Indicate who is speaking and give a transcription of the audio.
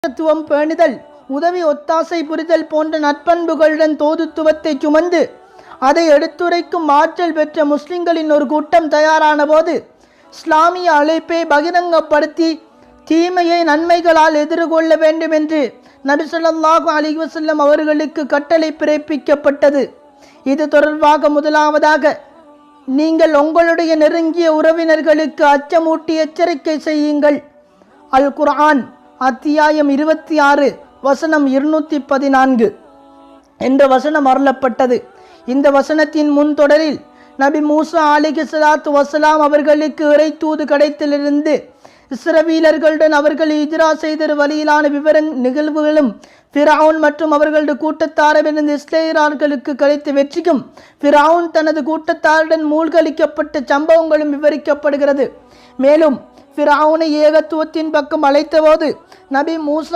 Speaker 1: சகோதரத்துவம் பேணுதல், உதவி ஒத்தாசை புரிதல் போன்ற நற்பண்புகளுடன் தோதுத்துவத்தை சுமந்து அதை எடுத்துரைக்கும் ஆற்றல் பெற்ற முஸ்லிம்களின் ஒரு கூட்டம் தயாரான போது இஸ்லாமிய அழைப்பை பகிரங்கப்படுத்தி தீமையை நன்மைகளால் எதிர்கொள்ள வேண்டும் என்று நபி ஸல்லல்லாஹு அலைஹி வஸல்லம் அவர்களுக்கு கட்டளை பிறப்பிக்கப்பட்டது. இது தொடர்பாக முதலாவதாக, நீங்கள் உங்களுடைய நெருங்கிய உறவினர்களுக்கு அச்சமூட்டி எச்சரிக்கை செய்யுங்கள். அல் குர்ஆன் அத்தியாயம் 26 வசனம் 214 என்ற வசனம் அருளப்பட்டது. இந்த வசனத்தின் முன் தொடரில் நபி மூசா அலைஹிஸ்ஸலாத்து வஸ்ஸலாம் அவர்களுக்கு இறை தூது கிடைத்தலிருந்து இஸ்ரவேலர்களுடன் அவர்கள் இஜ்ரா செய்த வழியிலான நிகழ்வுகளும் ஃபிரௌன் மற்றும் அவர்களது கூட்டத்தாரிடமிருந்து இஸ்ரவேலர்களுக்கு கிடைத்த வெற்றிக்கும் ஃபிரௌன் தனது கூட்டத்தாருடன் மூழ்கடிக்கப்பட்ட சம்பவங்களும் விவரிக்கப்படுகிறது. மேலும் ஃபிரௌனை ஏகத்துவத்தின் பக்கம் அழைத்தபோது நபி மூசா